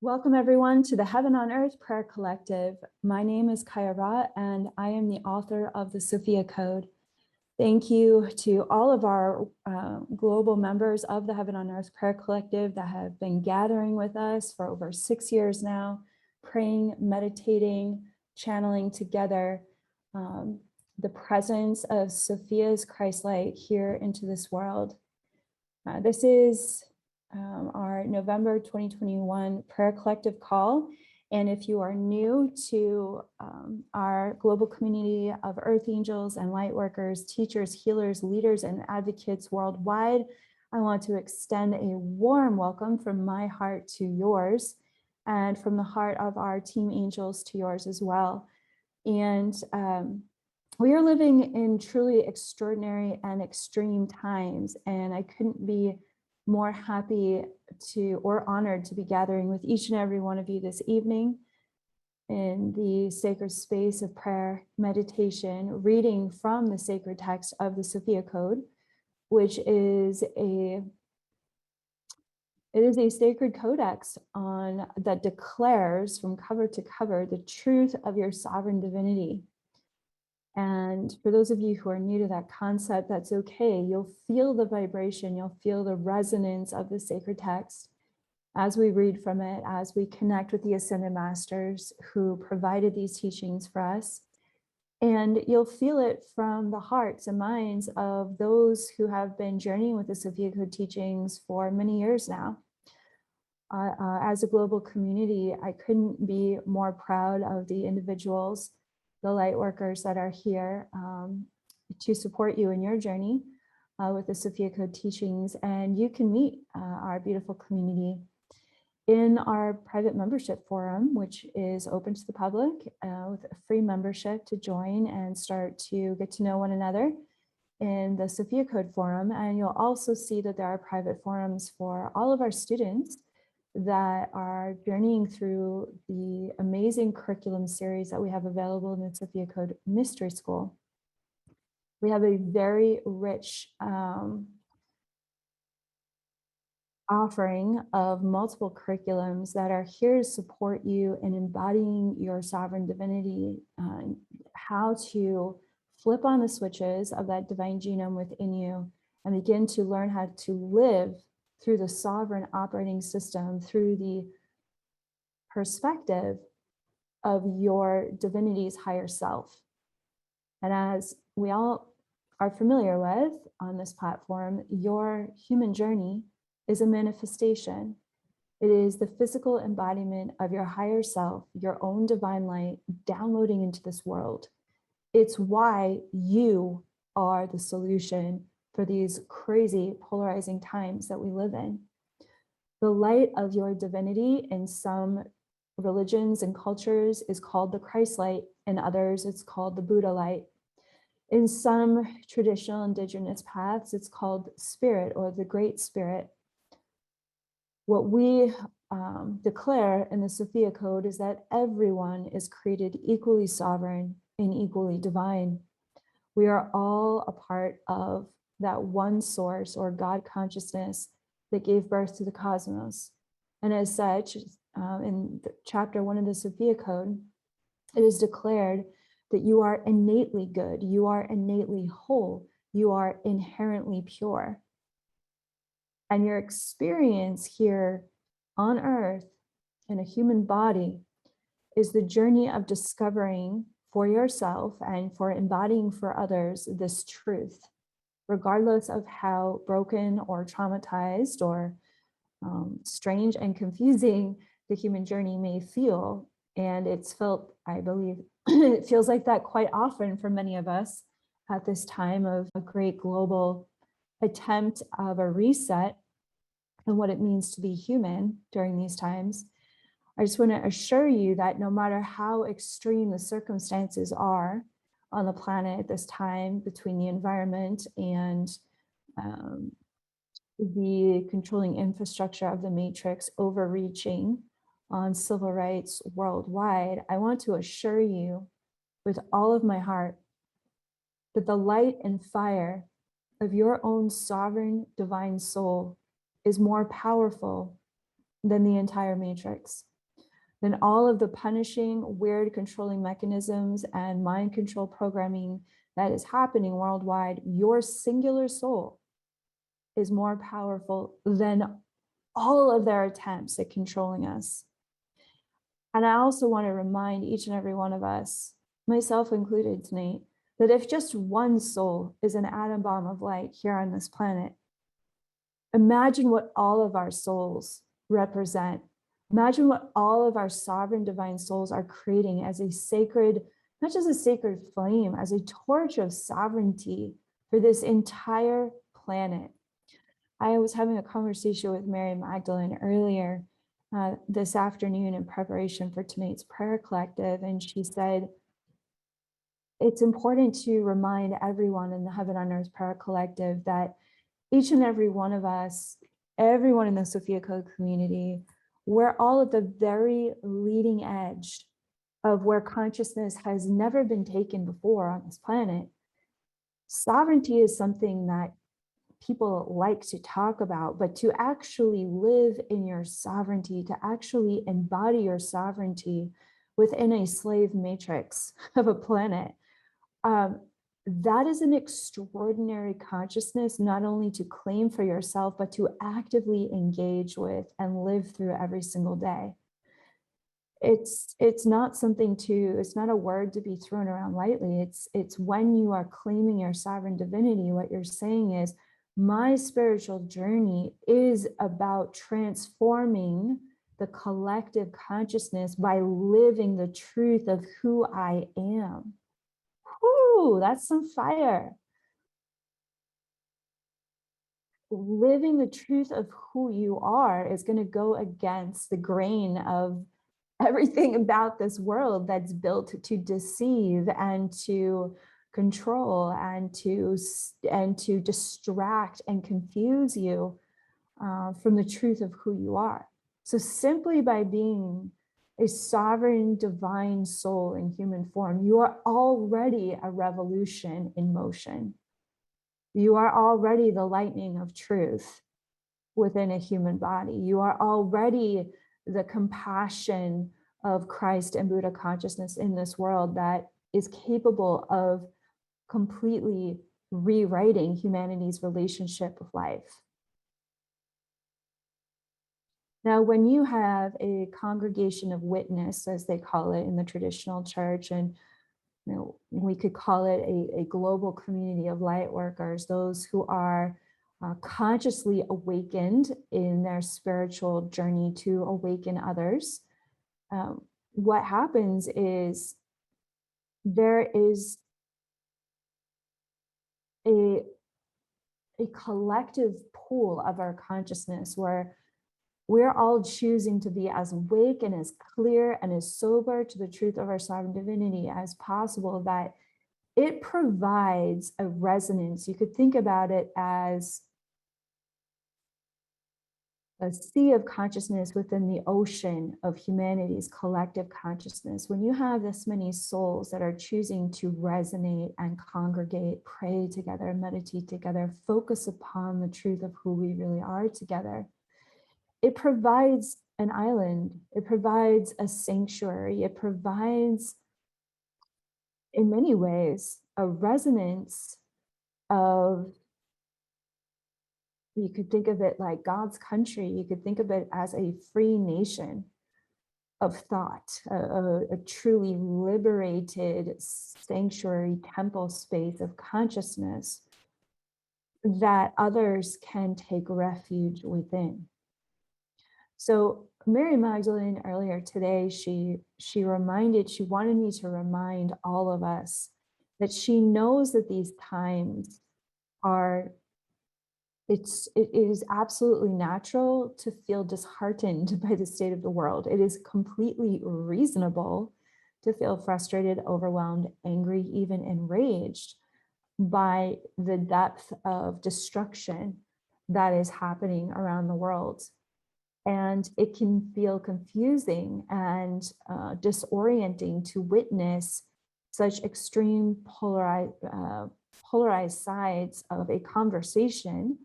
Welcome everyone to the Heaven on Earth Prayer Collective. My name is Kaia Ra and I am the author of the Sophia Code. Thank you to all of our global members of the Heaven on Earth Prayer Collective that have been gathering with us for over 6 years now, praying, meditating, channeling together the presence of Sophia's Christ light here into this world. This is our November 2021 prayer collective call. And if you are new to our global community of earth angels and light workers, teachers, healers, leaders, and advocates worldwide, I want to extend a warm welcome from my heart to yours and from the heart of our team angels to yours as well. And we are living in truly extraordinary and extreme times, and I couldn't be more happy to or honored to be gathering with each and every one of you this evening in the sacred space of prayer, meditation, reading from the sacred text of the Sophia Code, which is a sacred codex that declares from cover to cover the truth of your sovereign divinity. And for those of you who are new to that concept, that's okay. You'll feel the vibration, you'll feel the resonance of the sacred text as we read from it, as we connect with the Ascended Masters who provided these teachings for us. And you'll feel it from the hearts and minds of those who have been journeying with the Sophia Code teachings for many years now. As a global community, I couldn't be more proud of the individuals, the light workers that are here to support you in your journey with the Sophia Code teachings. And you can meet our beautiful community in our private membership forum, which is open to the public with a free membership to join and start to get to know one another in the Sophia Code forum. And you'll also see that there are private forums for all of our students that are journeying through the amazing curriculum series that we have available in the Sophia Code Mystery School. We have a very rich offering of multiple curriculums that are here to support you in embodying your sovereign divinity, how to flip on the switches of that divine genome within you and begin to learn how to live through the sovereign operating system, through the perspective of your divinity's higher self. And as we all are familiar with on this platform, your human journey is a manifestation. It is the physical embodiment of your higher self, your own divine light downloading into this world. It's why you are the solution for these crazy polarizing times that we live in. The light of your divinity in some religions and cultures is called the Christ light, in others it's called the Buddha light. In some traditional indigenous paths, it's called spirit or the Great Spirit. What we declare in the Sophia Code is that everyone is created equally sovereign and equally divine. We are all a part of that one source or God consciousness that gave birth to the cosmos. And as such, in chapter 1 of the Sophia Code, it is declared that you are innately good, you are innately whole, you are inherently pure. And your experience here on earth in a human body is the journey of discovering for yourself and for embodying for others this truth, regardless of how broken or traumatized or strange and confusing the human journey may feel. And it's felt, I believe, it feels like that quite often for many of us at this time of a great global attempt of a reset and what it means to be human during these times. I just want to assure you that no matter how extreme the circumstances are on the planet at this time, between the environment and the controlling infrastructure of the matrix overreaching on civil rights worldwide, I want to assure you with all of my heart that the light and fire of your own sovereign divine soul is more powerful than the entire matrix. then all of the punishing, weird controlling mechanisms and mind control programming that is happening worldwide, your singular soul is more powerful than all of their attempts at controlling us. And I also want to remind each and every one of us, myself included tonight, that if just one soul is an atom bomb of light here on this planet, imagine what all of our souls represent. Imagine what all of our sovereign divine souls are creating as a sacred, not just a sacred flame, as a torch of sovereignty for this entire planet. I was having a conversation with Mary Magdalene earlier this afternoon in preparation for tonight's prayer collective, and she said, it's important to remind everyone in the Heaven on Earth Prayer Collective that each and every one of us, everyone in the Sophia Code community, we're all at the very leading edge of where consciousness has never been taken before on this planet. Sovereignty is something that people like to talk about, but to actually live in your sovereignty, to actually embody your sovereignty within a slave matrix of a planet, that is an extraordinary consciousness, not only to claim for yourself, but to actively engage with and live through every single day. It's not something to, it's not a word to be thrown around lightly. It's when you are claiming your sovereign divinity, what you're saying is, my spiritual journey is about transforming the collective consciousness by living the truth of who I am. Whoo, that's some fire. Living the truth of who you are is going to go against the grain of everything about this world that's built to deceive and to control and to distract and confuse you from the truth of who you are. So simply by being a sovereign divine soul in human form, you are already a revolution in motion. You are already the lightning of truth within a human body. You are already the compassion of Christ and Buddha consciousness in this world that is capable of completely rewriting humanity's relationship with life. Now, when you have a congregation of witness, as they call it in the traditional church, and we could call it a global community of light workers, those who are consciously awakened in their spiritual journey to awaken others, what happens is there is a collective pool of our consciousness where we're all choosing to be as awake and as clear and as sober to the truth of our sovereign divinity as possible, that it provides a resonance. You could think about it as a sea of consciousness within the ocean of humanity's collective consciousness. When you have this many souls that are choosing to resonate and congregate, pray together, meditate together, focus upon the truth of who we really are together, it provides an island, it provides a sanctuary, it provides, in many ways, a resonance of, you could think of it like God's country, you could think of it as a free nation of thought, a truly liberated sanctuary temple space of consciousness that others can take refuge within. So Mary Magdalene earlier today, she wanted me to remind all of us that she knows that these times are, it is absolutely natural to feel disheartened by the state of the world. It is completely reasonable to feel frustrated, overwhelmed, angry, even enraged by the depth of destruction that is happening around the world. And it can feel confusing and disorienting to witness such extreme polarized sides of a conversation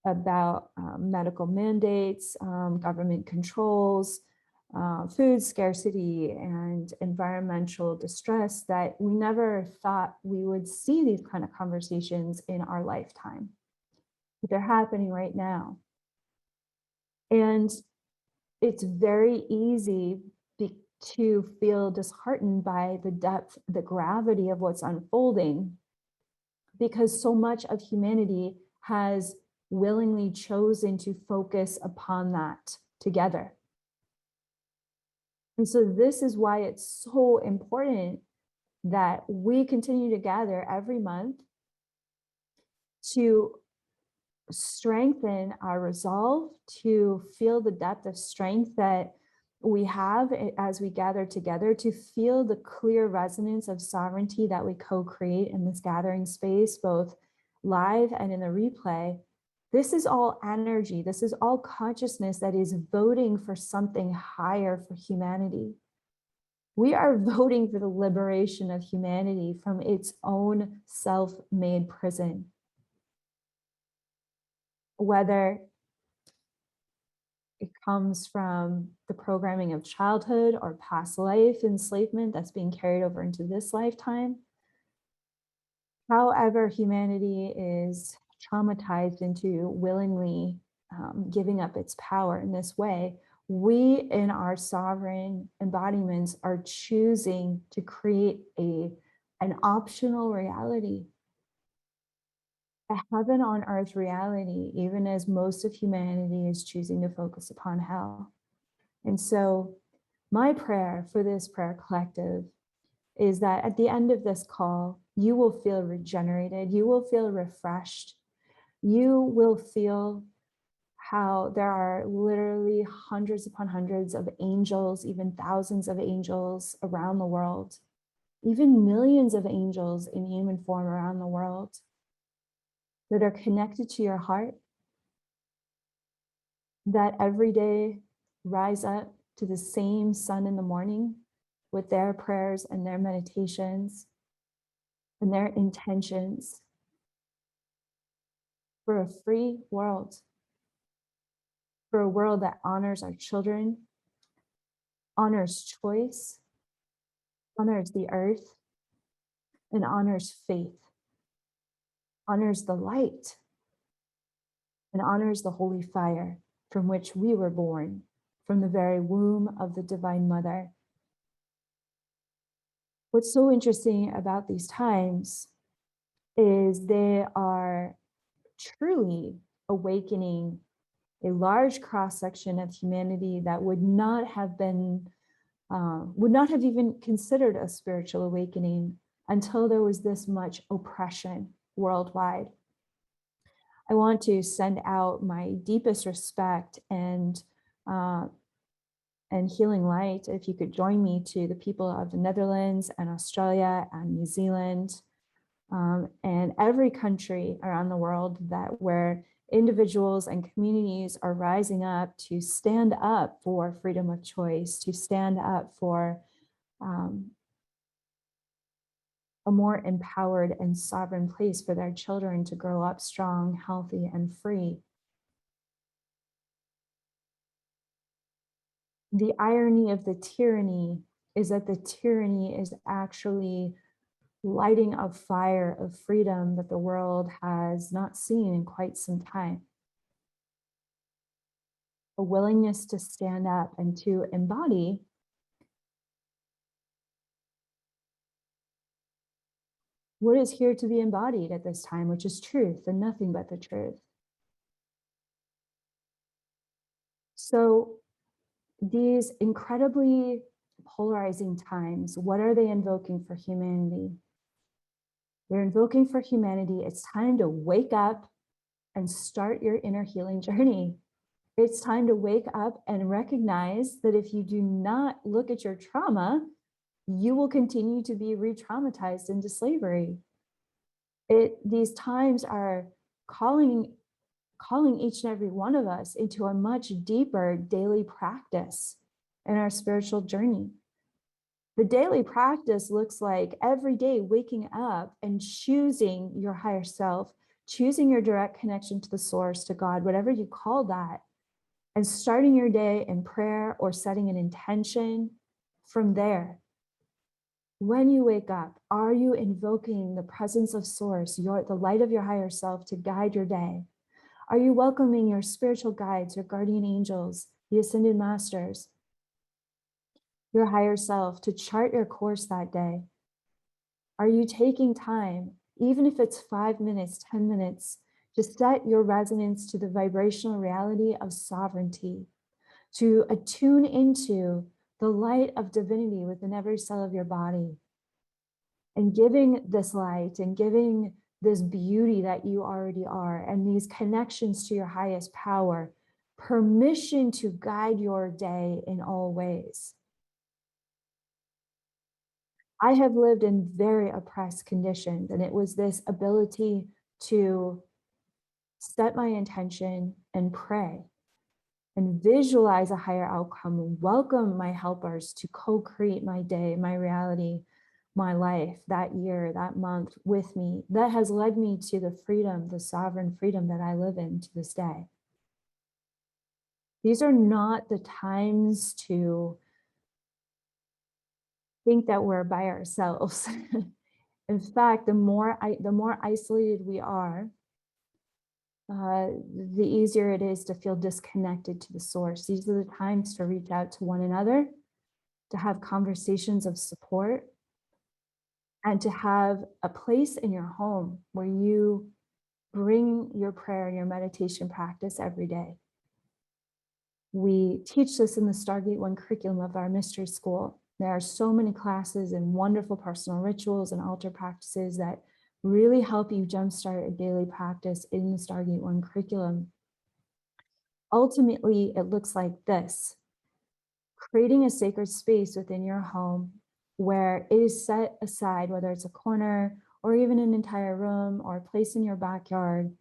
about medical mandates, government controls, food scarcity and environmental distress, that we never thought we would see these kind of conversations in our lifetime. But they're happening right now. And it's very easy to feel disheartened by the depth, the gravity of what's unfolding, because so much of humanity has willingly chosen to focus upon that together. And so this is why it's so important that we continue to gather every month to strengthen our resolve, to feel the depth of strength that we have as we gather together, to feel the clear resonance of sovereignty that we co-create in this gathering space, both live and in the replay. This is all energy. This is all consciousness that is voting for something higher for humanity. We are voting for the liberation of humanity from its own self-made prison. Whether it comes from the programming of childhood or past life enslavement that's being carried over into this lifetime. However, humanity is traumatized into willingly giving up its power in this way, we in our sovereign embodiments are choosing to create an optional reality, a heaven on earth reality, even as most of humanity is choosing to focus upon hell. And so my prayer for this prayer collective is that at the end of this call, you will feel regenerated, you will feel refreshed, you will feel how there are literally hundreds upon hundreds of angels, even thousands of angels around the world, even millions of angels in human form around the world that are connected to your heart, that every day rise up to the same sun in the morning with their prayers and their meditations and their intentions for a free world, for a world that honors our children, honors choice, honors the earth, and honors faith, honors the light, and honors the holy fire from which we were born, from the very womb of the Divine Mother. What's so interesting about these times is they are truly awakening a large cross-section of humanity that would not have even considered a spiritual awakening until there was this much oppression worldwide. I want to send out my deepest respect and healing light, if you could join me, to the people of the Netherlands and Australia and New Zealand, and every country around the world where individuals and communities are rising up to stand up for freedom of choice, to stand up for a more empowered and sovereign place for their children to grow up strong, healthy, and free. The irony of the tyranny is that the tyranny is actually lighting a fire of freedom that the world has not seen in quite some time. A willingness to stand up and to embody what is here to be embodied at this time, which is truth and nothing but the truth. So these incredibly polarizing times, what are they invoking for humanity? They're invoking for humanity, it's time to wake up and start your inner healing journey. It's time to wake up and recognize that if you do not look at your trauma, you will continue to be re-traumatized into slavery. These times are calling each and every one of us into a much deeper daily practice in our spiritual journey. The daily practice looks like every day waking up and choosing your higher self, choosing your direct connection to the source, to God, whatever you call that, and starting your day in prayer or setting an intention from there. When you wake up, are you invoking the presence of Source, the light of your higher self, to guide your day? Are you welcoming your spiritual guides, your guardian angels, the ascended masters, your higher self, to chart your course that day? Are you taking time, even if it's 5 minutes, 10 minutes, to set your resonance to the vibrational reality of sovereignty, to attune into the light of divinity within every cell of your body, and giving this light and giving this beauty that you already are and these connections to your highest power permission to guide your day in all ways? I have lived in very oppressed conditions, and it was this ability to set my intention and pray and visualize a higher outcome, welcome my helpers to co-create my day, my reality, my life, that year, that month with me, that has led me to the freedom, the sovereign freedom that I live in to this day. These are not the times to think that we're by ourselves. In fact, the more isolated we are, the easier it is to feel disconnected to the source. These are the times to reach out to one another, to have conversations of support, and to have a place in your home where you bring your prayer and your meditation practice every day. We teach this in the Stargate One curriculum of our mystery school. There are so many classes and wonderful personal rituals and altar practices that really help you jumpstart a daily practice in the Stargate One curriculum. Ultimately, it looks like this: creating a sacred space within your home where it is set aside, whether it's a corner or even an entire room or a place in your backyard,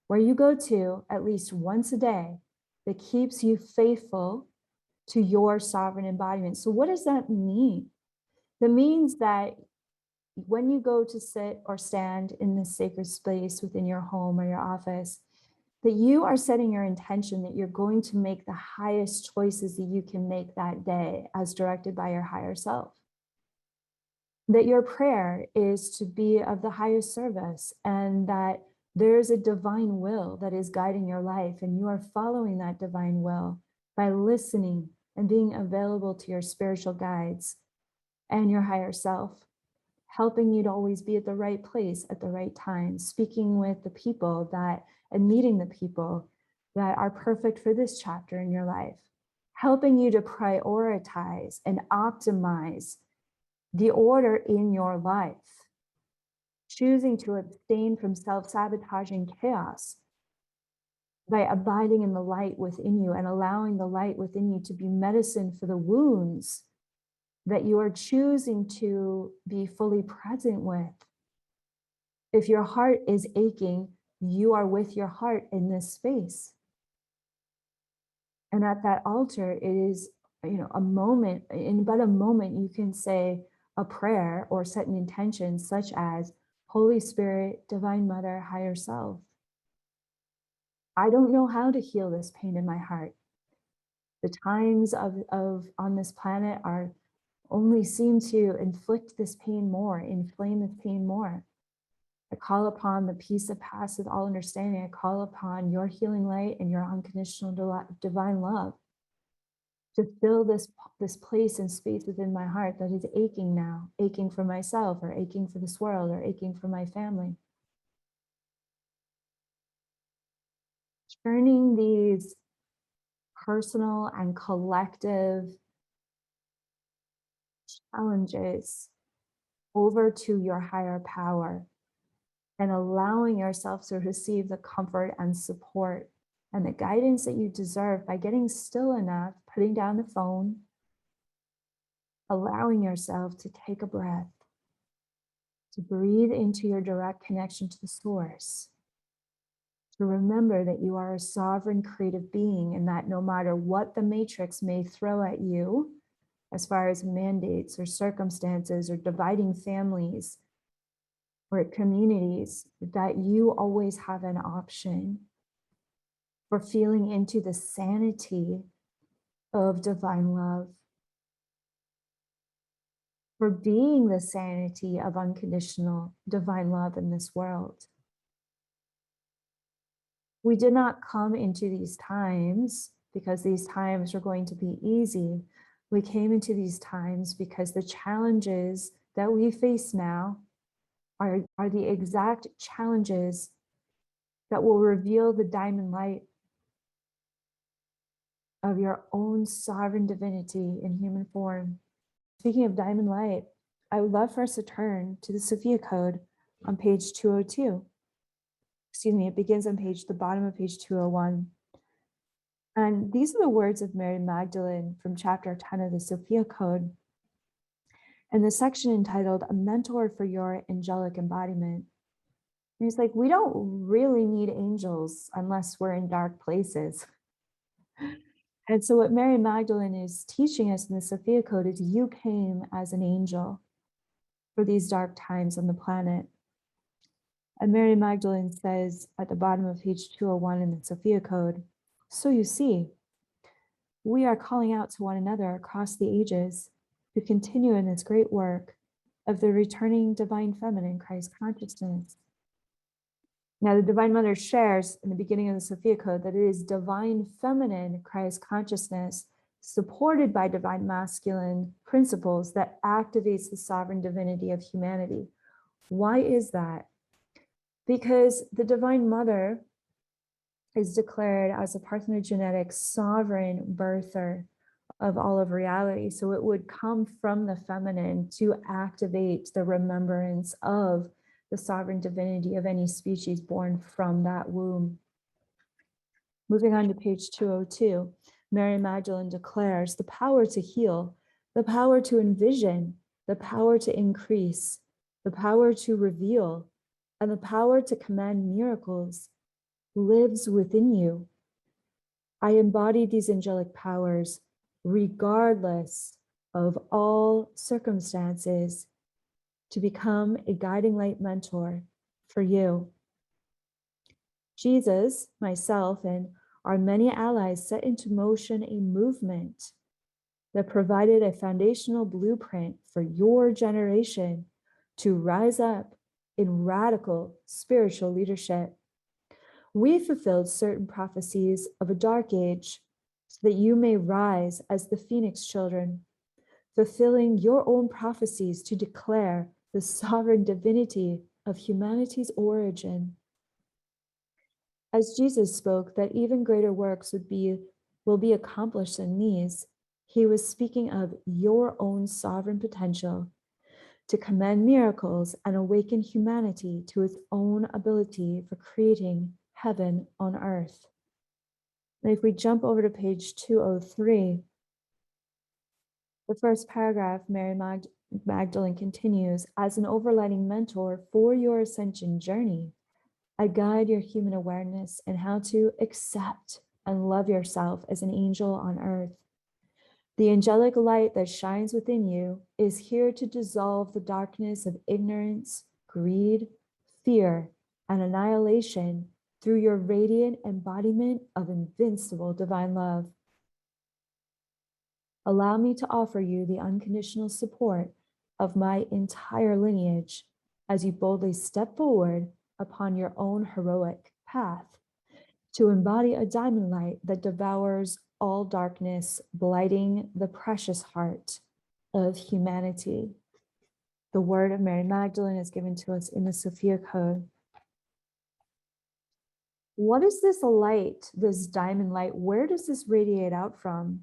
where you go to at least once a day, that keeps you faithful to your sovereign embodiment. So what does that mean? That means that when you go to sit or stand in this sacred space within your home or your office, that you are setting your intention that you're going to make the highest choices that you can make that day as directed by your higher self. That your prayer is to be of the highest service, and that there's a divine will that is guiding your life, and you are following that divine will by listening and being available to your spiritual guides and your higher self, helping you to always be at the right place at the right time, speaking with the people that and meeting the people that are perfect for this chapter in your life, helping you to prioritize and optimize the order in your life, choosing to abstain from self-sabotaging chaos by abiding in the light within you and allowing the light within you to be medicine for the wounds that you are choosing to be fully present with. If your heart is aching, you are with your heart in this space. And at that altar, it is, a moment, in but a moment, you can say a prayer or set an intention such as, Holy Spirit, Divine Mother, Higher Self, I don't know how to heal this pain in my heart. The times of on this planet are only seem to inflict this pain more, inflame this pain more. I call upon the peace that passeth all understanding. I call upon your healing light and your unconditional divine love to fill this place and space within my heart that is aching now, aching for myself or aching for this world or aching for my family. Turning these personal and collective challenges over to your higher power and allowing yourself to receive the comfort and support and the guidance that you deserve by getting still enough, putting down the phone, allowing yourself to take a breath, to breathe into your direct connection to the source, to remember that you are a sovereign creative being and that no matter what the matrix may throw at you, as far as mandates or circumstances or dividing families or communities, that you always have an option for feeling into the sanity of divine love, for being the sanity of unconditional divine love in this world. We did not come into these times because these times were going to be easy. We came into these times because the challenges that we face now are the exact challenges that will reveal the diamond light of your own sovereign divinity in human form. Speaking of diamond light, I would love for us to turn to the Sophia Code on page 202. Excuse me, it begins on the bottom of page 201. And these are the words of Mary Magdalene from chapter 10 of the Sophia Code, and the section entitled A Mentor for Your Angelic Embodiment. And he's like, we don't really need angels unless we're in dark places. And so what Mary Magdalene is teaching us in the Sophia Code is you came as an angel for these dark times on the planet. And Mary Magdalene says at the bottom of page 201 in the Sophia Code, so you see, we are calling out to one another across the ages to continue in this great work of the returning divine feminine Christ consciousness. Now, the Divine Mother shares in the beginning of the Sophia Code that it is divine feminine Christ consciousness supported by divine masculine principles that activates the sovereign divinity of humanity. Why is that? Because the Divine Mother is declared as a parthenogenetic sovereign birther of all of reality. So it would come from the feminine to activate the remembrance of the sovereign divinity of any species born from that womb. Moving on to page 202, Mary Magdalene declares the power to heal, the power to envision, the power to increase, the power to reveal, and the power to command miracles lives within you. I embody these angelic powers regardless of all circumstances to become a guiding light mentor for you. Jesus, myself, and our many allies set into motion a movement that provided a foundational blueprint for your generation to rise up in radical spiritual leadership. We fulfilled certain prophecies of a dark age so that you may rise as the Phoenix children, fulfilling your own prophecies to declare the sovereign divinity of humanity's origin. As Jesus spoke that even greater works will be accomplished than these, he was speaking of your own sovereign potential to command miracles and awaken humanity to its own ability for creating heaven on earth. And if we jump over to page 203, the first paragraph, Mary Magdalene continues, as an overlighting mentor for your ascension journey, I guide your human awareness and how to accept and love yourself as an angel on earth. The angelic light that shines within you is here to dissolve the darkness of ignorance, greed, fear, and annihilation through your radiant embodiment of invincible divine love. Allow me to offer you the unconditional support of my entire lineage as you boldly step forward upon your own heroic path to embody a diamond light that devours all darkness, blighting the precious heart of humanity. The word of Mary Magdalene is given to us in the Sophia Code. What is this light, this diamond light? Where does this radiate out from?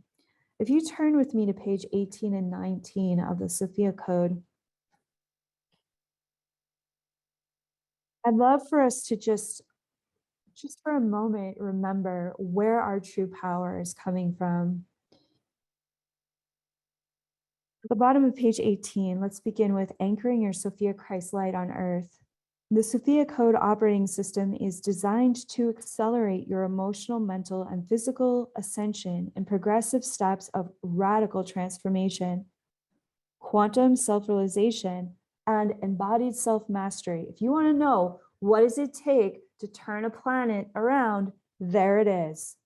If you turn with me to page 18 and 19 of the Sophia Code, I'd love for us to just for a moment, remember where our true power is coming from. At the bottom of page 18, let's begin with anchoring your Sophia Christ light on earth. The Sophia Code operating system is designed to accelerate your emotional, mental, and physical ascension in progressive steps of radical transformation, quantum self-realization, and embodied self-mastery. If you want to know what does it take to turn a planet around, There it is.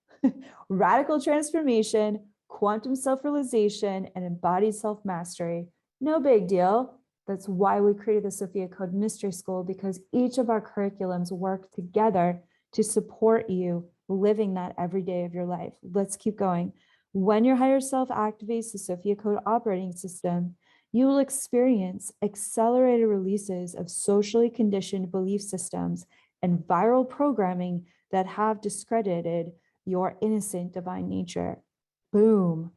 Radical transformation, quantum self-realization, and embodied self-mastery. No big deal. That's why we created the Sophia Code Mystery School, because each of our curriculums work together to support you living that every day of your life. Let's keep going. When your higher self activates the Sophia Code operating system, you will experience accelerated releases of socially conditioned belief systems and viral programming that have discredited your innocent divine nature. Boom.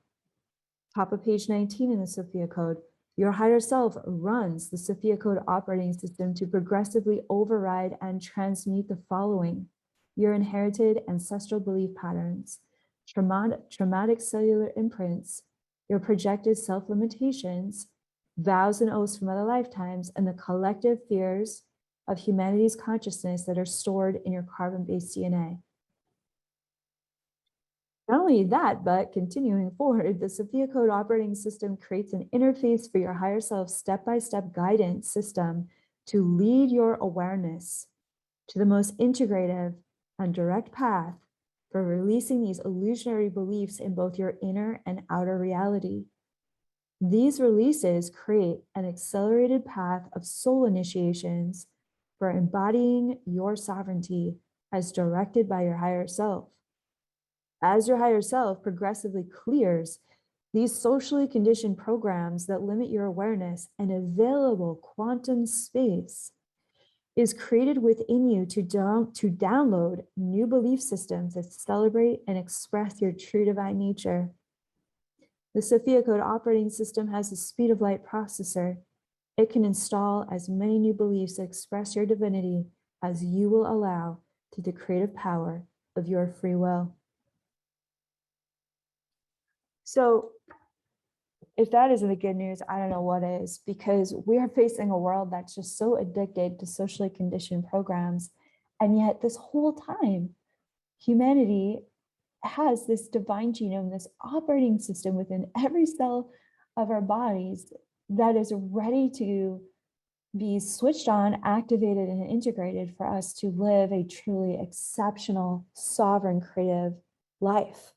Top of page 19 in the Sophia Code. Your higher self runs the Sophia Code operating system to progressively override and transmute the following: your inherited ancestral belief patterns, traumatic cellular imprints, your projected self-limitations, vows and oaths from other lifetimes, and the collective fears of humanity's consciousness that are stored in your carbon-based DNA. Not only that, but continuing forward, the Sophia Code operating system creates an interface for your higher self step-by-step guidance system to lead your awareness to the most integrative and direct path for releasing these illusionary beliefs in both your inner and outer reality. These releases create an accelerated path of soul initiations for embodying your sovereignty as directed by your higher self. As your higher self progressively clears these socially conditioned programs that limit your awareness, an available quantum space is created within you to download new belief systems that celebrate and express your true divine nature. The Sophia Code operating system has a speed of light processor. It can install as many new beliefs that express your divinity as you will allow through the creative power of your free will. So if that isn't the good news, I don't know what is, because we are facing a world that's just so addicted to socially conditioned programs. And yet this whole time, humanity has this divine genome, this operating system within every cell of our bodies that is ready to be switched on, activated, and integrated for us to live a truly exceptional, sovereign, creative life.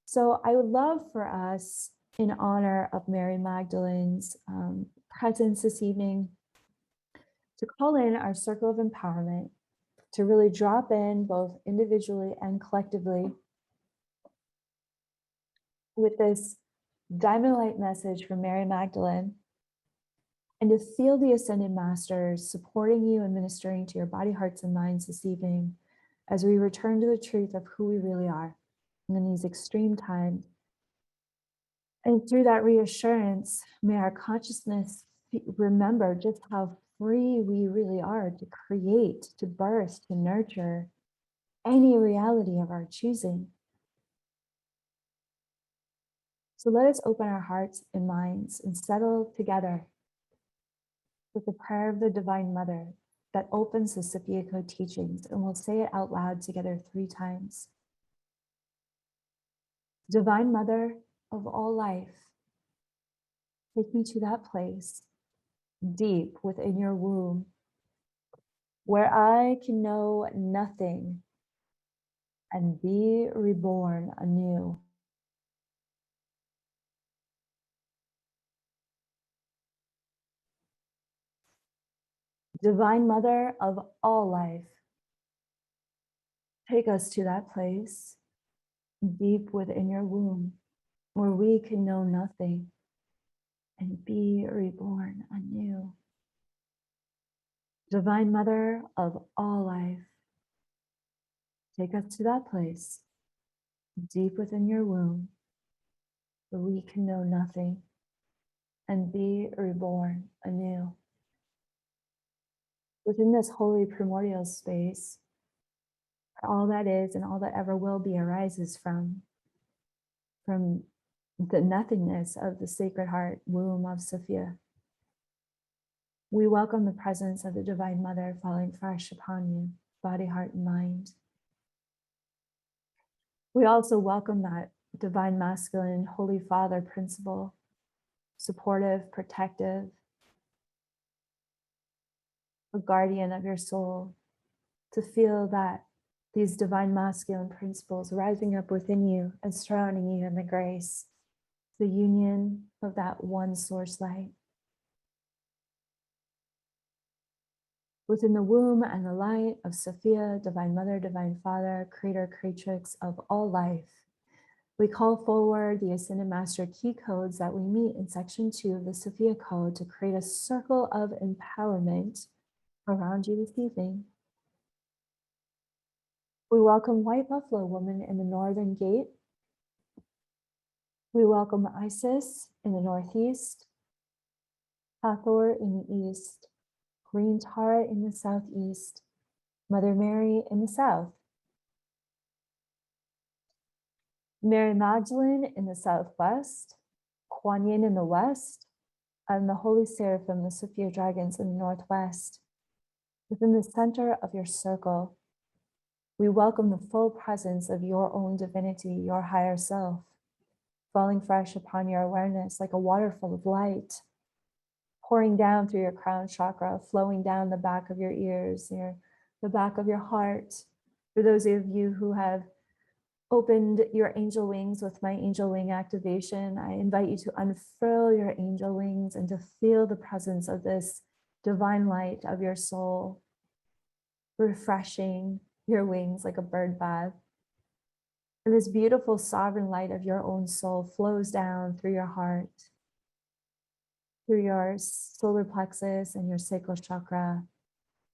So I would love for us, in honor of Mary Magdalene's presence this evening, to call in our circle of empowerment, to really drop in both individually and collectively with this diamond light message from Mary Magdalene, and to feel the Ascended Masters supporting you and ministering to your body, hearts, and minds this evening as we return to the truth of who we really are in these extreme times. And through that reassurance, may our consciousness remember just how free we really are to create, to birth, to nurture any reality of our choosing. So let us open our hearts and minds and settle together with the prayer of the Divine Mother that opens the Sophia Code teachings, and we'll say it out loud together 3 times. Divine Mother of all life, take me to that place deep within your womb where I can know nothing and be reborn anew. Divine Mother of all life, take us to that place deep within your womb where we can know nothing and be reborn anew. Divine Mother of all life, take us to that place deep within your womb where we can know nothing and be reborn anew. Within this holy primordial space, all that is and all that ever will be arises from the nothingness of the Sacred Heart womb of Sophia. We welcome the presence of the Divine Mother falling fresh upon you, body, heart, and mind. We also welcome that Divine Masculine Holy Father principle, supportive, protective, a guardian of your soul, to feel that these divine masculine principles rising up within you and surrounding you in the grace, the union of that one source light. Within the womb and the light of Sophia, Divine Mother, Divine Father, Creator, Creatrix of all life, we call forward the Ascended Master key codes that we meet in section 2 of the Sophia Code to create a circle of empowerment around you this evening. We welcome White Buffalo Woman in the Northern Gate. We welcome Isis in the Northeast, Hathor in the East, Green Tara in the Southeast, Mother Mary in the South, Mary Magdalene in the Southwest, Kuan Yin in the West, and the Holy Seraphim, the Sophia Dragons in the Northwest. Within the center of your circle, we welcome the full presence of your own divinity, your higher self, falling fresh upon your awareness like a waterfall of light, pouring down through your crown chakra, flowing down the back of your ears, the back of your heart. For those of you who have opened your angel wings with my angel wing activation, I invite you to unfurl your angel wings and to feel the presence of this divine light of your soul, refreshing your wings like a bird bath. And this beautiful sovereign light of your own soul flows down through your heart, through your solar plexus and your sacral chakra,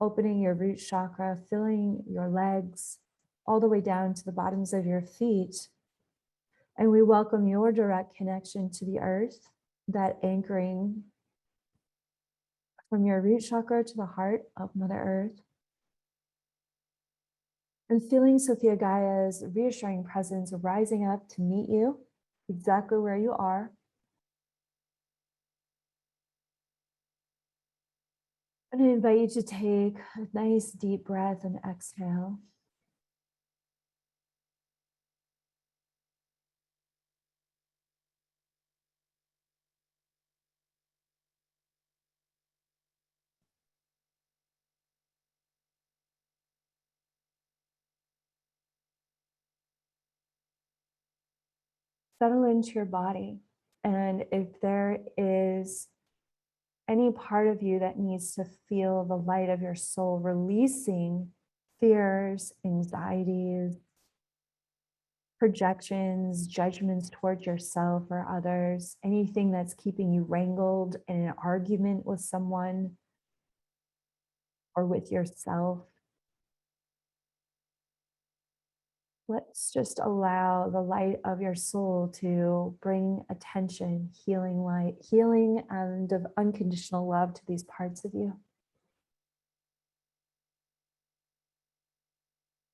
opening your root chakra, filling your legs, all the way down to the bottoms of your feet. And we welcome your direct connection to the earth, that anchoring from your root chakra to the heart of Mother Earth. And feeling Sophia Gaia's reassuring presence rising up to meet you exactly where you are. And I invite you to take a nice deep breath and exhale. Settle into your body. And if there is any part of you that needs to feel the light of your soul releasing fears, anxieties, projections, judgments towards yourself or others, anything that's keeping you wrangled in an argument with someone or with yourself, let's just allow the light of your soul to bring attention, healing light, healing and of unconditional love to these parts of you.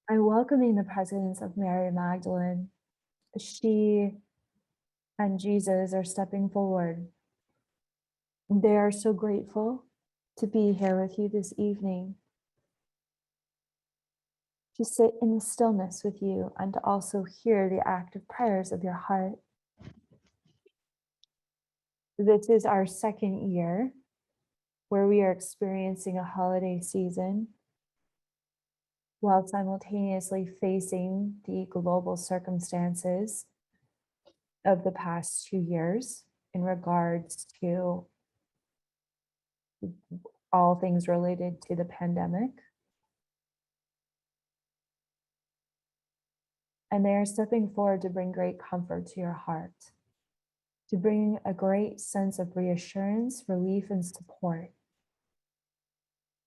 I'm welcoming the presence of Mary Magdalene. She and Jesus are stepping forward. They are so grateful to be here with you this evening, to sit in the stillness with you and to also hear the active prayers of your heart. This is our second year where we are experiencing a holiday season while simultaneously facing the global circumstances of the past 2 years in regards to all things related to the pandemic. And they are stepping forward to bring great comfort to your heart, to bring a great sense of reassurance, relief, and support.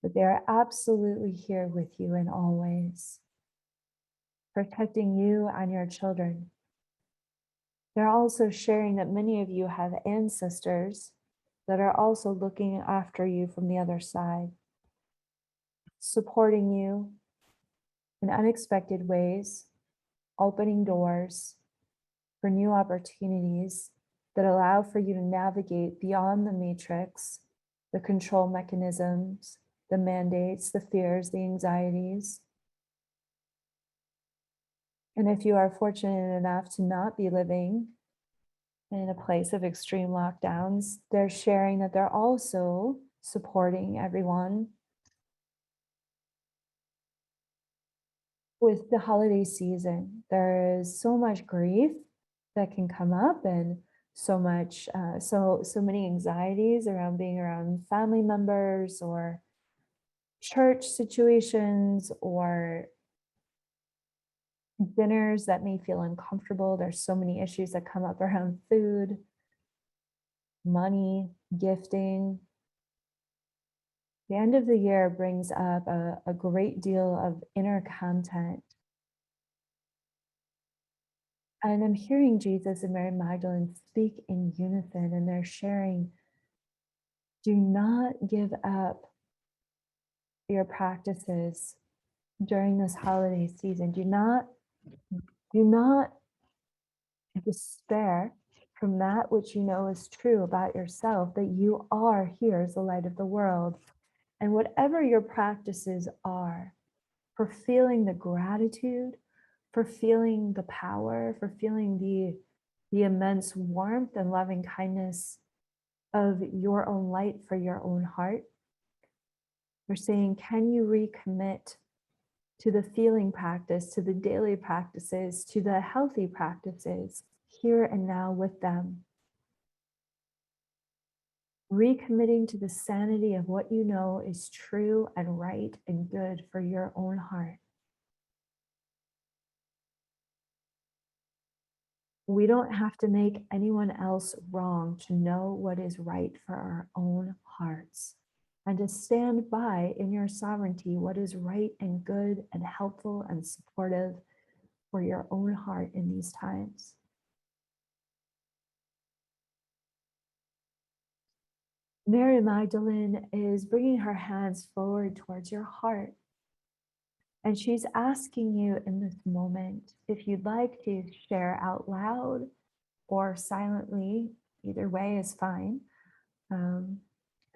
But they are absolutely here with you in all ways, protecting you and your children. They're also sharing that many of you have ancestors that are also looking after you from the other side, supporting you in unexpected ways, opening doors for new opportunities that allow for you to navigate beyond the matrix, the control mechanisms, the mandates, the fears, the anxieties. And if you are fortunate enough to not be living in a place of extreme lockdowns, they're sharing that they're also supporting everyone with the holiday season, there is so much grief that can come up, and so much, so many anxieties around being around family members or church situations or dinners that may feel uncomfortable. There's so many issues that come up around food, money, gifting. The end of the year brings up a great deal of inner content. And I'm hearing Jesus and Mary Magdalene speak in unison, and they're sharing, do not give up your practices during this holiday season. Do not despair from that which you know is true about yourself, that you are here as the light of the world. And whatever your practices are, for feeling the gratitude, for feeling the power, for feeling the immense warmth and loving kindness of your own light for your own heart. We're saying, can you recommit to the feeling practice, to the daily practices, to the healthy practices here and now with them? Recommitting to the sanity of what you know is true and right and good for your own heart. We don't have to make anyone else wrong to know what is right for our own hearts, and to stand by in your sovereignty what is right and good and helpful and supportive for your own heart in these times. Mary Magdalene is bringing her hands forward towards your heart, and she's asking you in this moment if you'd like to share out loud or silently, either way is fine.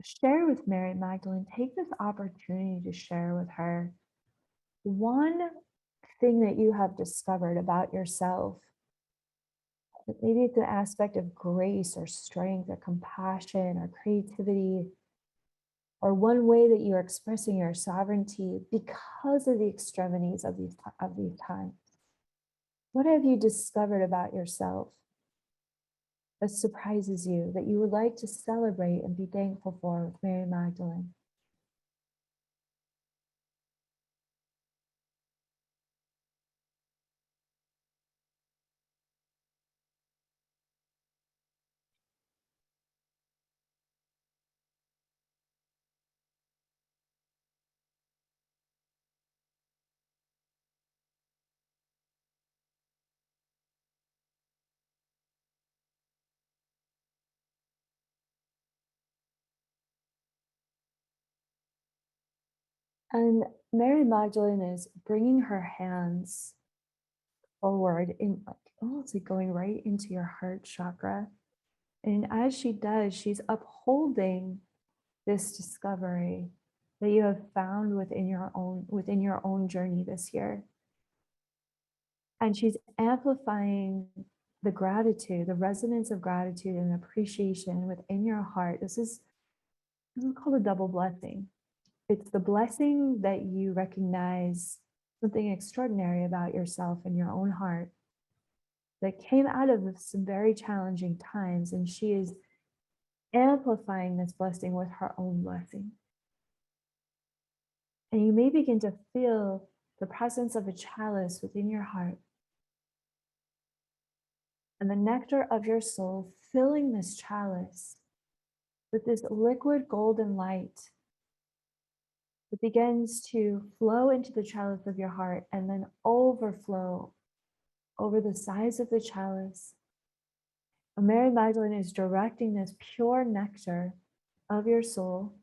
Share with Mary Magdalene, take this opportunity to share with her one thing that you have discovered about yourself. Maybe it's an aspect of grace or strength or compassion or creativity, or one way that you're expressing your sovereignty because of the extremities of these times. What have you discovered about yourself that surprises you, that you would like to celebrate and be thankful for with Mary Magdalene? And Mary Magdalene is bringing her hands forward in like almost like going right into your heart chakra. And as she does, she's upholding this discovery that you have found within your own journey this year. And she's amplifying the gratitude, the resonance of gratitude and appreciation within your heart. This is called a double blessing. It's the blessing that you recognize something extraordinary about yourself in your own heart that came out of some very challenging times, and she is amplifying this blessing with her own blessing. And you may begin to feel the presence of a chalice within your heart, and the nectar of your soul filling this chalice with this liquid golden light that begins to flow into the chalice of your heart and then overflow over the sides of the chalice. And Mary Magdalene is directing this pure nectar of your soul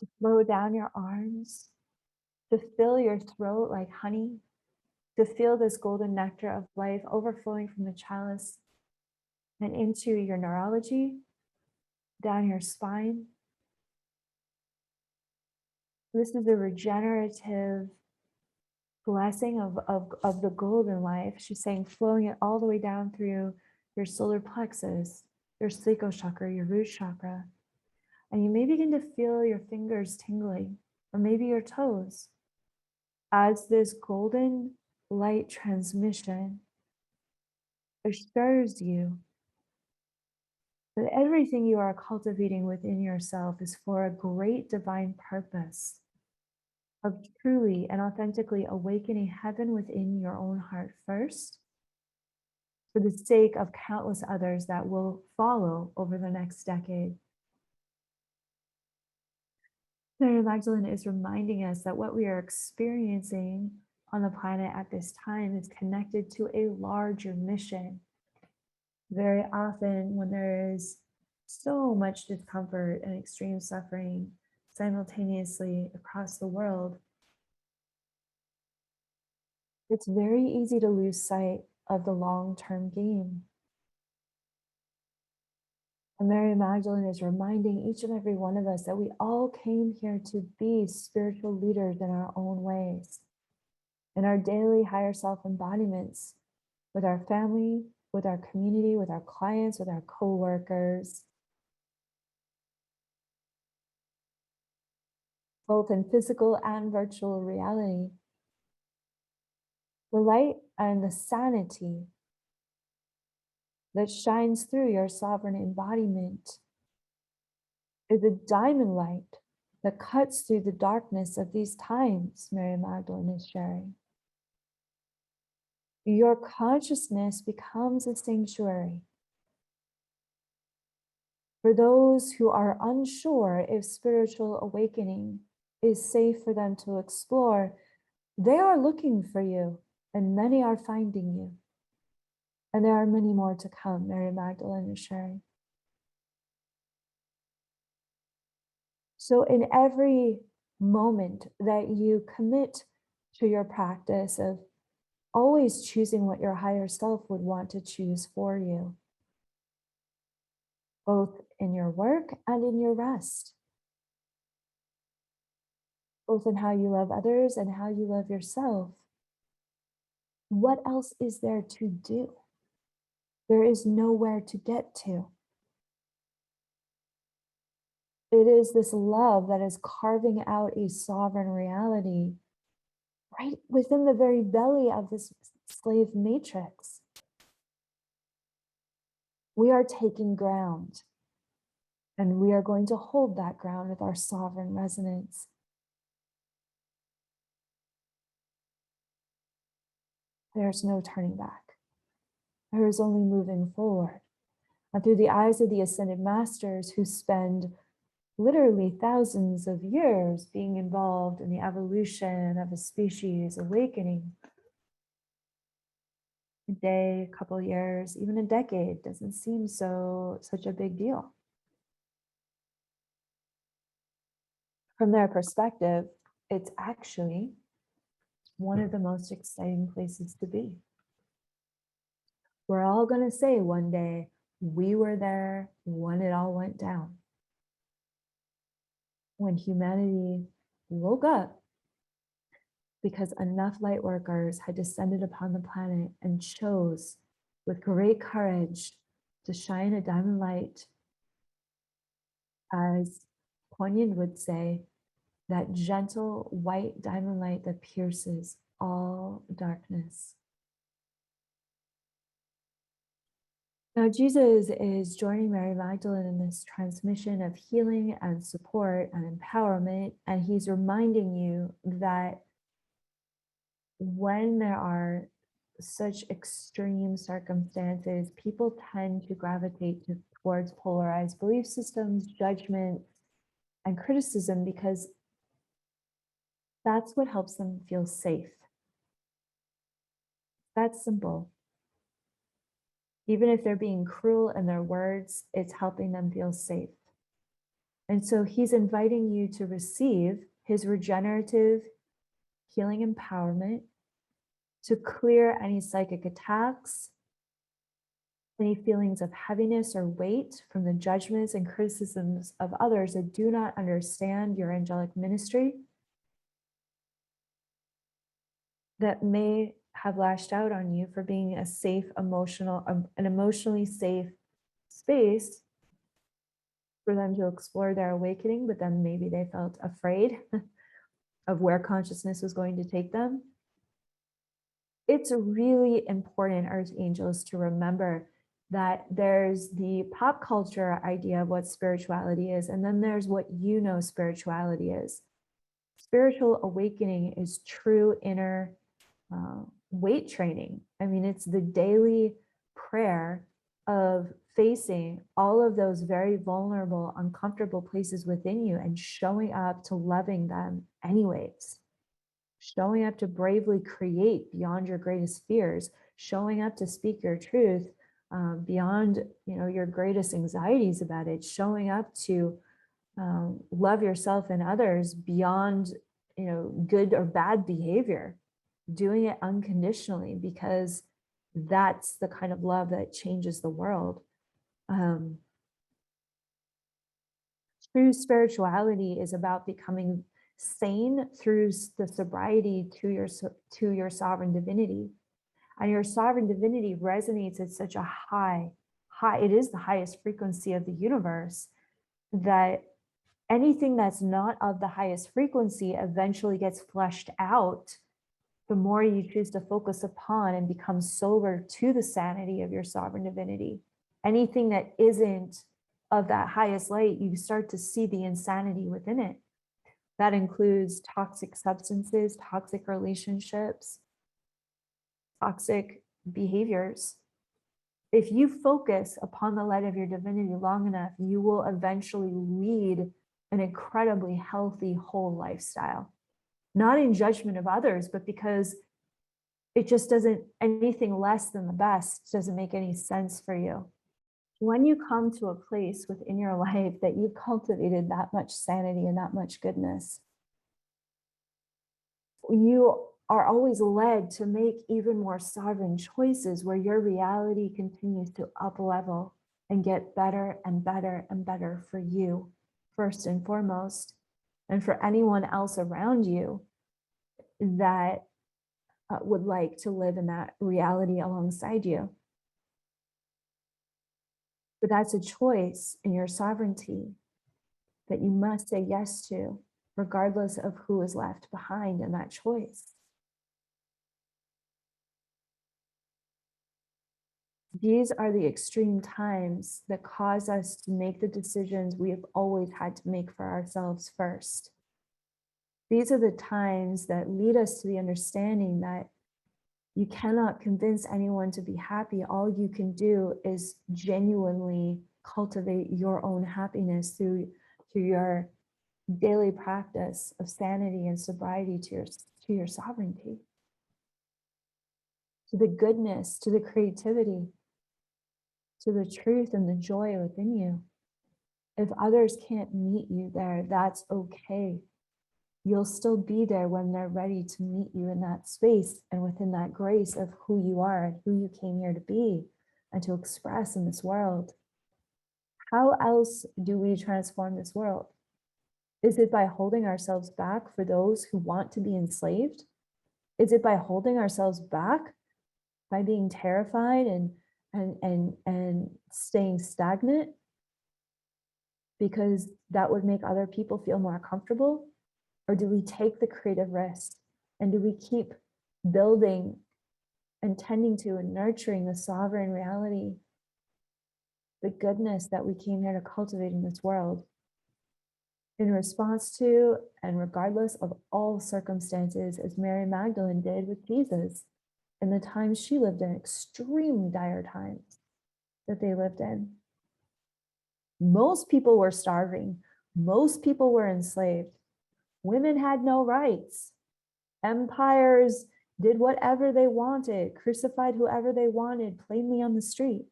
to flow down your arms, to fill your throat like honey, to feel this golden nectar of life overflowing from the chalice and into your neurology, down your spine. This is a regenerative blessing of the golden life. She's saying flowing it all the way down through your solar plexus, your sacral chakra, your root chakra. And you may begin to feel your fingers tingling, or maybe your toes. as this golden light transmission assures you that everything you are cultivating within yourself is for a great divine purpose of truly and authentically awakening heaven within your own heart first, for the sake of countless others that will follow over the next decade. Mary Magdalene is reminding us that what we are experiencing on the planet at this time is connected to a larger mission. Very often, when there is so much discomfort and extreme suffering simultaneously across the world, it's very easy to lose sight of the long-term game. And Mary Magdalene is reminding each and every one of us that we all came here to be spiritual leaders in our own ways, in our daily higher self embodiments, with our family, with our community, with our clients, with our co-workers, both in physical and virtual reality. The light and the sanity that shines through your sovereign embodiment is a diamond light that cuts through the darkness of these times, Mary Magdalene is sharing. Your consciousness becomes a sanctuary for those who are unsure if spiritual awakening is safe for them to explore. They are looking for you, and many are finding you. And there are many more to come, Mary Magdalene is sharing. So in every moment that you commit to your practice of always choosing what your higher self would want to choose for you, both in your work and in your rest, both in how you love others and how you love yourself, what else is there to do? There is nowhere to get to. It is this love that is carving out a sovereign reality right within the very belly of this slave matrix. We are taking ground, and we are going to hold that ground with our sovereign resonance. There's no turning back. There is only moving forward. And through the eyes of the ascended masters who spend literally thousands of years being involved in the evolution of a species awakening, a day, a couple of years, even a decade doesn't seem such a big deal. From their perspective, it's actually one of the most exciting places to be. We're all going to say one day, we were there when it all went down. When humanity woke up because enough light workers had descended upon the planet and chose with great courage to shine a diamond light, as Kuan Yin would say, that gentle white diamond light that pierces all darkness. Now, Jesus is joining Mary Magdalene in this transmission of healing and support and empowerment, and he's reminding you that when there are such extreme circumstances, people tend to gravitate towards polarized belief systems, judgment, and criticism, because that's what helps them feel safe. That's simple. Even if they're being cruel in their words, it's helping them feel safe. And so he's inviting you to receive his regenerative healing empowerment to clear any psychic attacks, any feelings of heaviness or weight from the judgments and criticisms of others that do not understand your angelic ministry, that may have lashed out on you for being a safe, an emotionally safe space for them to explore their awakening, but then maybe they felt afraid of where consciousness was going to take them. It's really important, Earth Angels, to remember that there's the pop culture idea of what spirituality is, and then there's what you know spirituality is. Spiritual awakening is true inner weight training. I mean, it's the daily prayer of facing all of those very vulnerable, uncomfortable places within you and showing up to loving them anyways. Showing up to bravely create beyond your greatest fears, showing up to speak your truth beyond, your greatest anxieties about it, showing up to love yourself and others beyond, good or bad behavior, doing it unconditionally, because that's the kind of love that changes the world. True spirituality is about becoming sane through the sobriety to your sovereign divinity. And your sovereign divinity resonates at such a high, it is the highest frequency of the universe, that anything that's not of the highest frequency eventually gets flushed out the more you choose to focus upon and become sober to the sanity of your sovereign divinity. Anything that isn't of that highest light, you start to see the insanity within it. That includes toxic substances, toxic relationships, toxic behaviors. If you focus upon the light of your divinity long enough, you will eventually lead an incredibly healthy, whole lifestyle. Not in judgment of others, but because it just doesn't, anything less than the best doesn't make any sense for you. When you come to a place within your life that you've cultivated that much sanity and that much goodness, you are always led to make even more sovereign choices where your reality continues to up level and get better and better and better for you, first and foremost, and for anyone else around you that would like to live in that reality alongside you. But that's a choice in your sovereignty that you must say yes to, regardless of who is left behind in that choice. These are the extreme times that cause us to make the decisions we have always had to make for ourselves first. These are the times that lead us to the understanding that you cannot convince anyone to be happy. All you can do is genuinely cultivate your own happiness through your daily practice of sanity and sobriety to your sovereignty, to the goodness, to the creativity, to the truth and the joy within you. If others can't meet you there, that's okay. You'll still be there when they're ready to meet you in that space and within that grace of who you are and who you came here to be and to express in this world. How else do we transform this world? Is it by holding ourselves back for those who want to be enslaved? Is it by holding ourselves back, by being terrified and staying stagnant because that would make other people feel more comfortable? Or do we take the creative risk? And do we keep building and tending to and nurturing the sovereign reality, the goodness that we came here to cultivate in this world, in response to and regardless of all circumstances, as Mary Magdalene did with Jesus in the times she lived in, extremely dire times that they lived in? Most people were starving. Most people were enslaved. Women had no rights. Empires did whatever they wanted, crucified whoever they wanted, plainly on the street.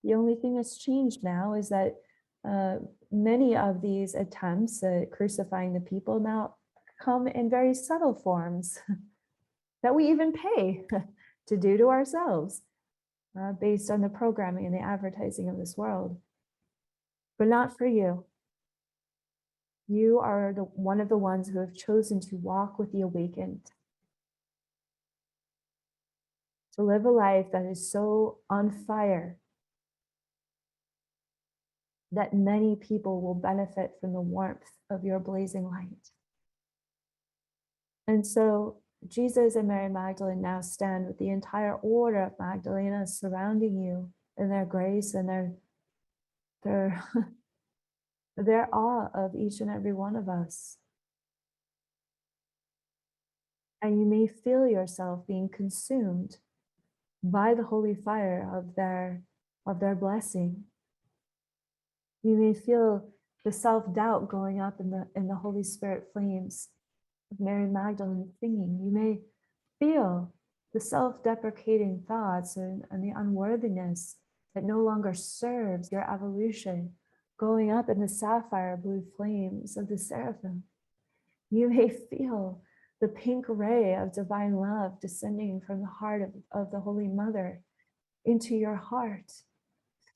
The only thing that's changed now is that many of these attempts at crucifying the people now come in very subtle forms that we even pay to do to ourselves based on the programming and the advertising of this world. But not for you. You are one of the ones who have chosen to walk with the awakened, to live a life that is so on fire that many people will benefit from the warmth of your blazing light. And so Jesus and Mary Magdalene now stand with the entire Order of Magdalena surrounding you in their grace and their their awe of each and every one of us. And you may feel yourself being consumed by the holy fire of their blessing. You may feel the self-doubt going up in the Holy Spirit flames of Mary Magdalene singing. You may feel the self-deprecating thoughts and the unworthiness that no longer serves your evolution going up in the sapphire blue flames of the seraphim. You may feel the pink ray of divine love descending from the heart of the Holy Mother into your heart,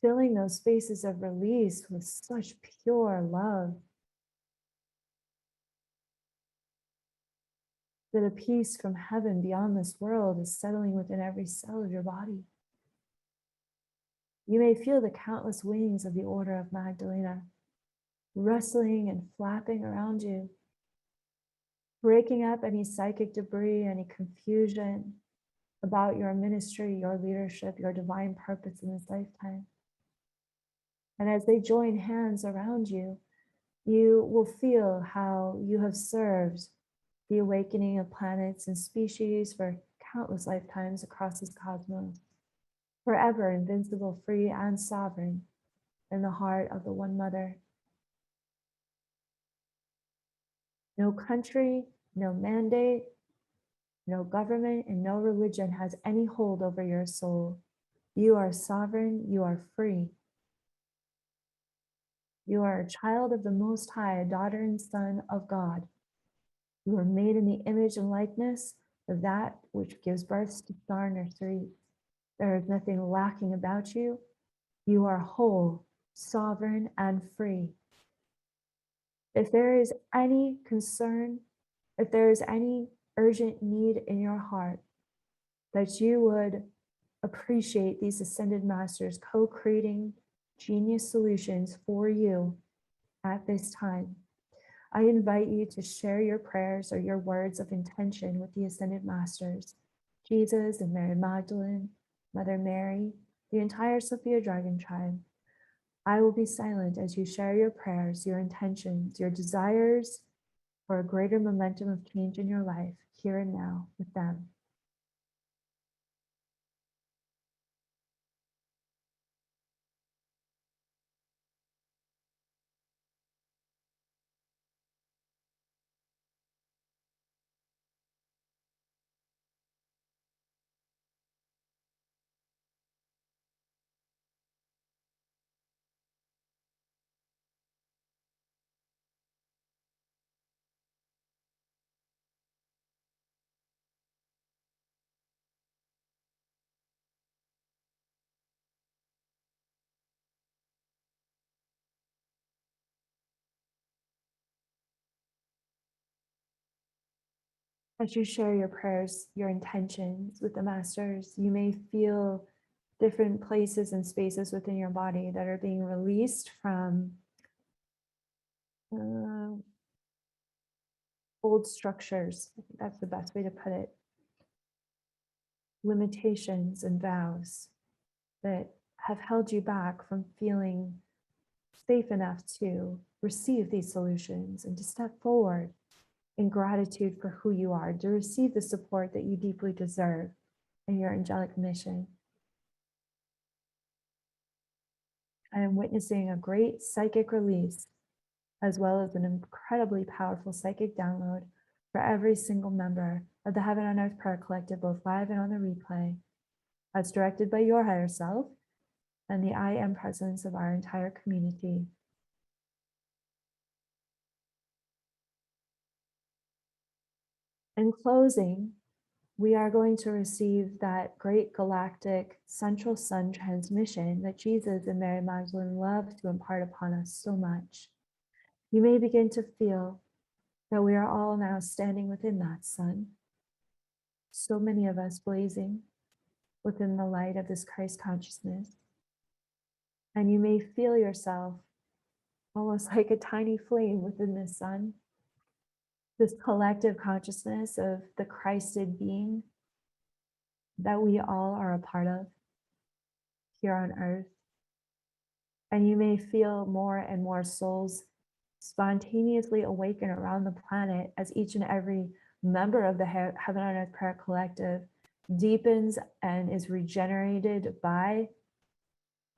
filling those spaces of release with such pure love, that a peace from heaven beyond this world is settling within every cell of your body. You may feel the countless wings of the Order of Magdalena rustling and flapping around you, breaking up any psychic debris, any confusion about your ministry, your leadership, your divine purpose in this lifetime. And as they join hands around you, you will feel how you have served the awakening of planets and species for countless lifetimes across this cosmos, forever invincible, free, and sovereign in the heart of the One Mother. No country, no mandate, no government, and no religion has any hold over your soul. You are sovereign, you are free. You are a child of the Most High, a daughter and son of God. You are made in the image and likeness of that which gives birth to star nursery. There is nothing lacking about you. You are whole, sovereign, and free. If there is any concern, if there is any urgent need in your heart, that you would appreciate these ascended masters co-creating genius solutions for you at this time, I invite you to share your prayers or your words of intention with the ascended masters, Jesus and Mary Magdalene, Mother Mary, the entire Sophia Dragon tribe. I will be silent as you share your prayers, your intentions, your desires for a greater momentum of change in your life here and now with them. As you share your prayers, your intentions with the masters, you may feel different places and spaces within your body that are being released from old structures. I think that's the best way to put it. Limitations and vows that have held you back from feeling safe enough to receive these solutions and to step forward in gratitude for who you are, to receive the support that you deeply deserve in your angelic mission. I am witnessing a great psychic release, as well as an incredibly powerful psychic download for every single member of the Heaven on Earth Prayer Collective, both live and on the replay, as directed by your higher self and the I Am presence of our entire community. In closing, we are going to receive that great galactic central sun transmission that Jesus and Mary Magdalene love to impart upon us so much. You may begin to feel that we are all now standing within that sun. So many of us blazing within the light of this Christ consciousness. And you may feel yourself almost like a tiny flame within the sun, this collective consciousness of the Christed being that we all are a part of here on earth. And you may feel more and more souls spontaneously awaken around the planet as each and every member of the Heaven on Earth Prayer Collective deepens and is regenerated by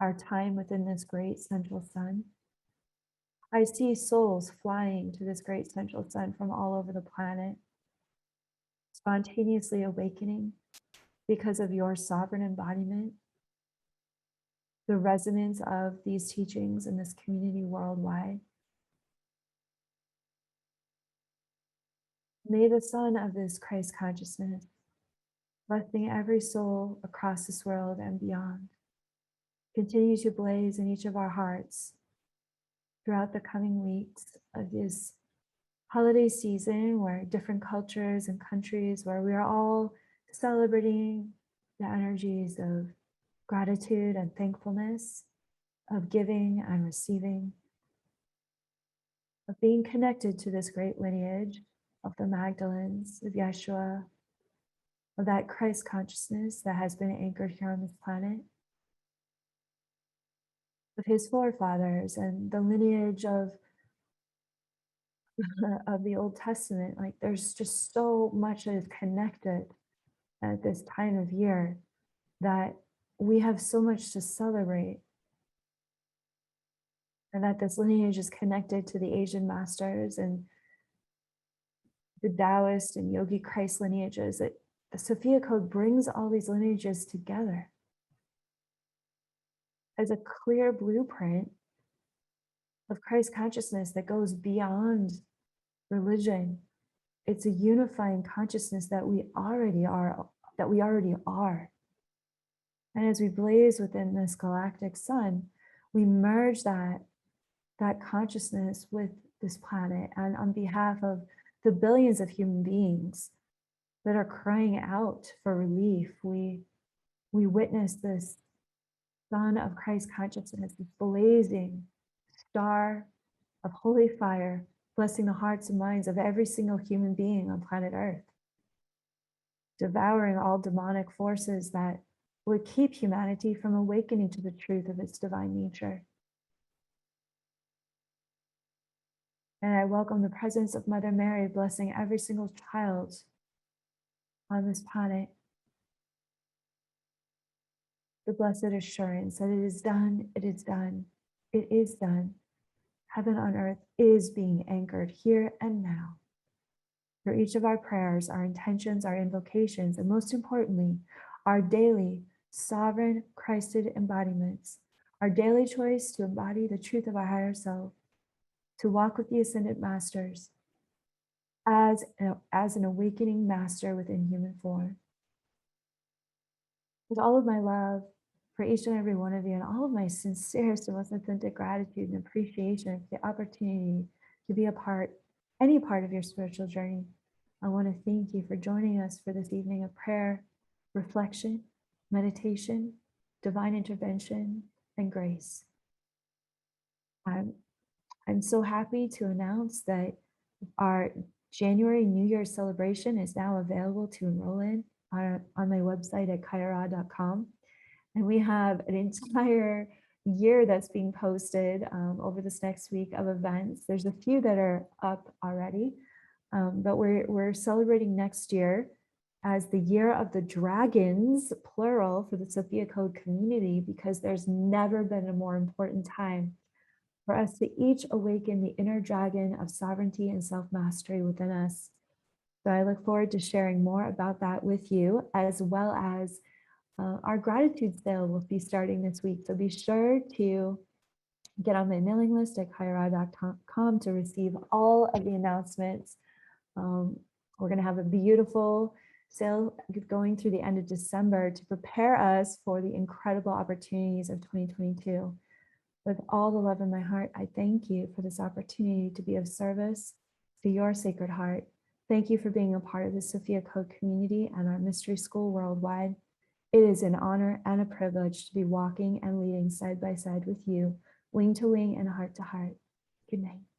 our time within this great central sun. I see souls flying to this great central sun from all over the planet, spontaneously awakening because of your sovereign embodiment, the resonance of these teachings in this community worldwide. May the sun of this Christ consciousness, blessing every soul across this world and beyond, continue to blaze in each of our hearts throughout the coming weeks of this holiday season, where different cultures and countries, where we are all celebrating the energies of gratitude and thankfulness, of giving and receiving, of being connected to this great lineage of the Magdalenes, of Yeshua, of that Christ consciousness that has been anchored here on this planet, of his forefathers and the lineage of the Old Testament. Like, there's just so much that is connected at this time of year that we have so much to celebrate. And that this lineage is connected to the Asian masters and the Taoist and Yogi Christ lineages. That the Sophia Code brings all these lineages together as a clear blueprint of Christ consciousness that goes beyond religion. It's a unifying consciousness that we already are, And as we blaze within this galactic sun, we merge that consciousness with this planet. And on behalf of the billions of human beings that are crying out for relief, we witness this sun of Christ consciousness, this blazing star of holy fire, blessing the hearts and minds of every single human being on planet Earth, devouring all demonic forces that would keep humanity from awakening to the truth of its divine nature. And I welcome the presence of Mother Mary, blessing every single child on this planet. The blessed assurance that it is done, it is done, it is done. Heaven on earth is being anchored here and now. For each of our prayers, our intentions, our invocations, and most importantly, our daily sovereign Christed embodiments, our daily choice to embody the truth of our higher self, to walk with the Ascended Masters as an awakening master within human form. With all of my love for each and every one of you, and all of my sincerest and most authentic gratitude and appreciation for the opportunity to be a part, any part of your spiritual journey, I want to thank you for joining us for this evening of prayer, reflection, meditation, divine intervention, and grace. I'm so happy to announce that our January New Year celebration is now available to enroll in on my website at kaia.com. And we have an entire year that's being posted over this next week of events. There's a few that are up already, but we're celebrating next year as the year of the dragons, plural, for the Sophia Code community, because there's never been a more important time for us to each awaken the inner dragon of sovereignty and self-mastery within us. So I look forward to sharing more about that with you, as well as our gratitude sale will be starting this week. So be sure to get on my mailing list at kaia.com to receive all of the announcements. We're going to have a beautiful sale going through the end of December to prepare us for the incredible opportunities of 2022. With all the love in my heart, I thank you for this opportunity to be of service to your sacred heart. Thank you for being a part of the Sophia Code community and our mystery school worldwide. It is an honor and a privilege to be walking and leading side by side with you, wing to wing and heart to heart. Good night.